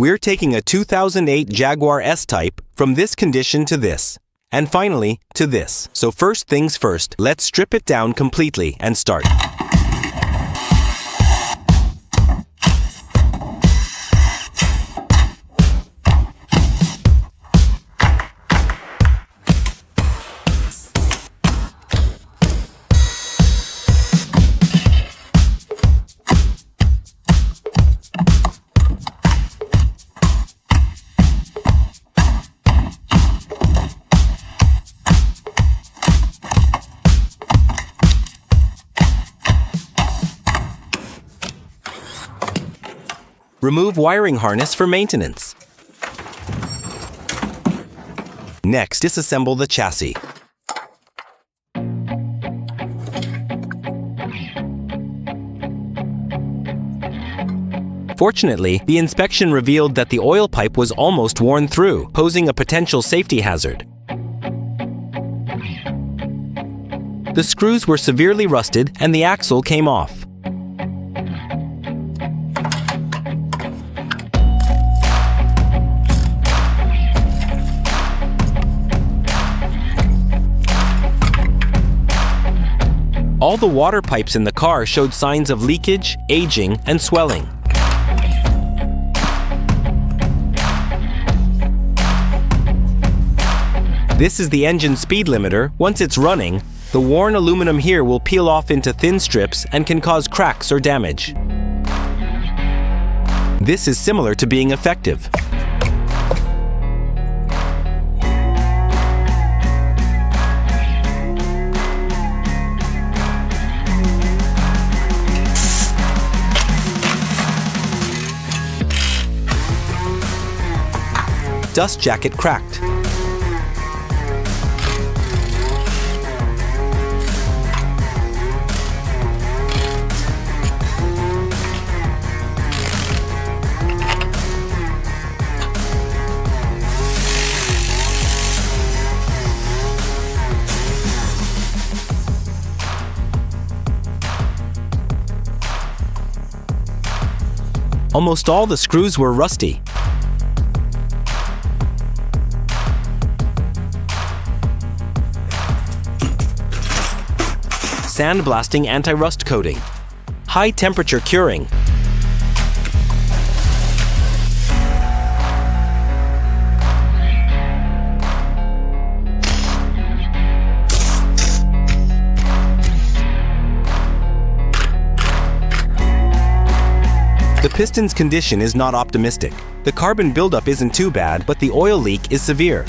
We're taking a 2008 Jaguar S Type from this condition to this, and finally to this. So first things first, let's strip it down completely and start. Remove wiring harness for maintenance. Next, disassemble the chassis. Fortunately, the inspection revealed that the oil pipe was almost worn through, posing a potential safety hazard. The screws were severely rusted and the axle came off. All the water pipes in the car showed signs of leakage, aging, and swelling. This is the engine speed limiter. Once it's running, the worn aluminum here will peel off into thin strips and can cause cracks or damage. This is similar to being effective. Dust jacket cracked. Almost all the screws were rusty. Sandblasting anti-rust coating. High temperature curing. The piston's condition is not optimistic. The carbon buildup isn't too bad, but the oil leak is severe.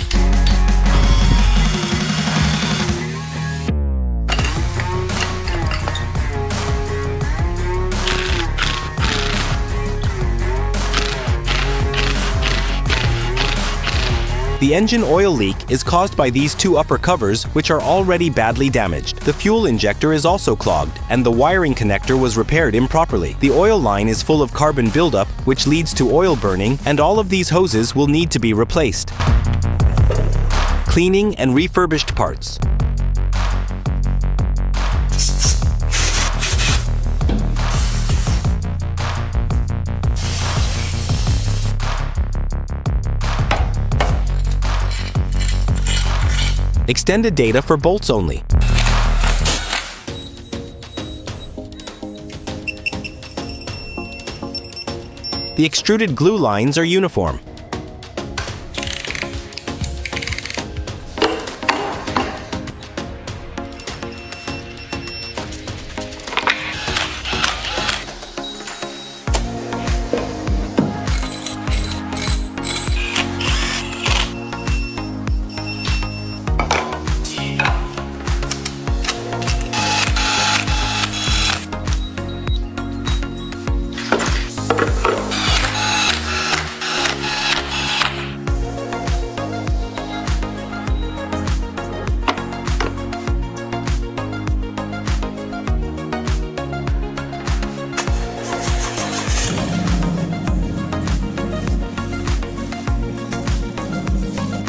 The engine oil leak is caused by these two upper covers, which are already badly damaged. The fuel injector is also clogged, and the wiring connector was repaired improperly. The oil line is full of carbon buildup, which leads to oil burning, and all of these hoses will need to be replaced. Cleaning and refurbished parts. Extended data for bolts only. The extruded glue lines are uniform.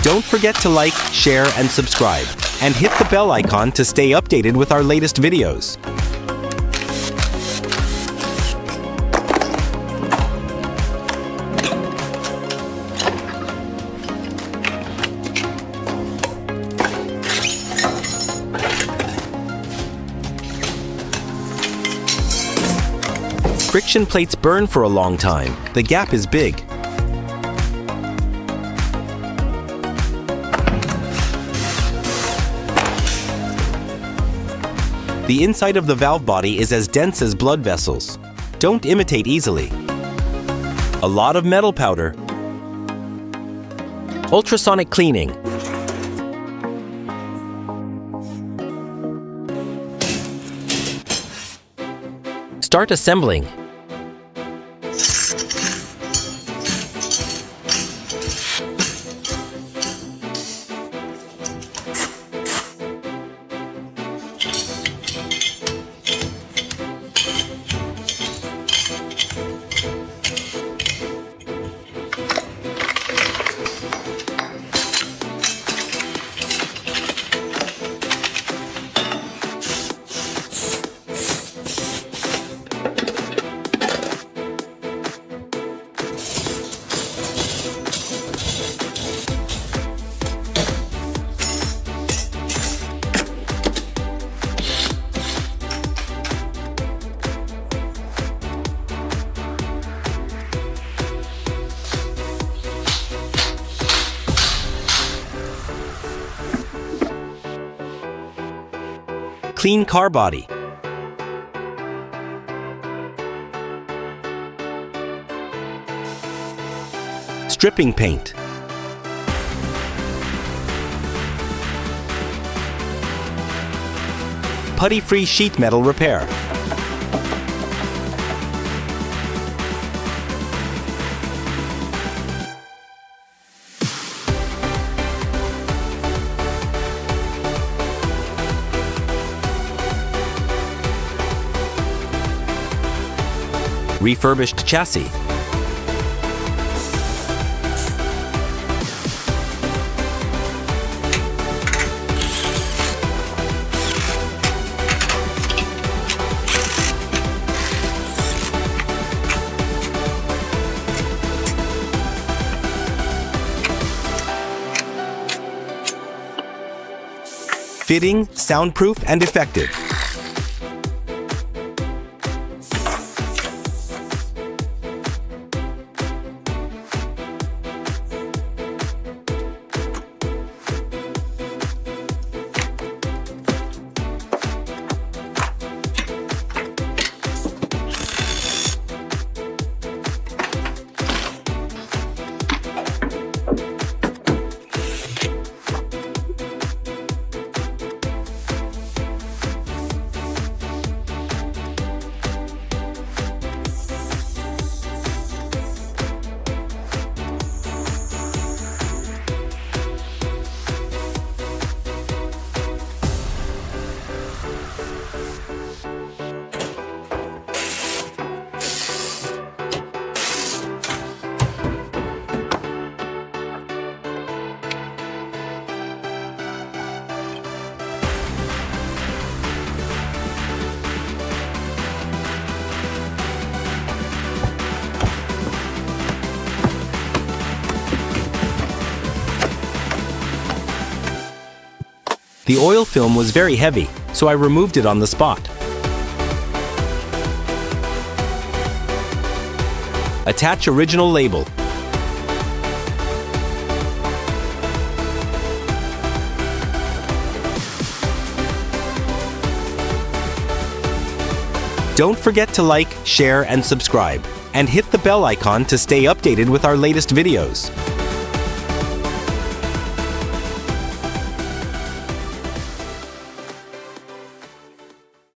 Don't forget to like, share, and subscribe, and hit the bell icon to stay updated with our latest videos. Friction plates burn for a long time. The gap is big. The inside of the valve body is as dense as blood vessels. Don't imitate easily. A lot of metal powder. Ultrasonic cleaning. Start assembling. Clean car body. Stripping paint. Putty-free sheet metal repair. Refurbished chassis. Fitting, soundproof, and effective. The oil film was very heavy, so I removed it on the spot. Attach original label. Don't forget to like, share, and subscribe, and hit the bell icon to stay updated with our latest videos.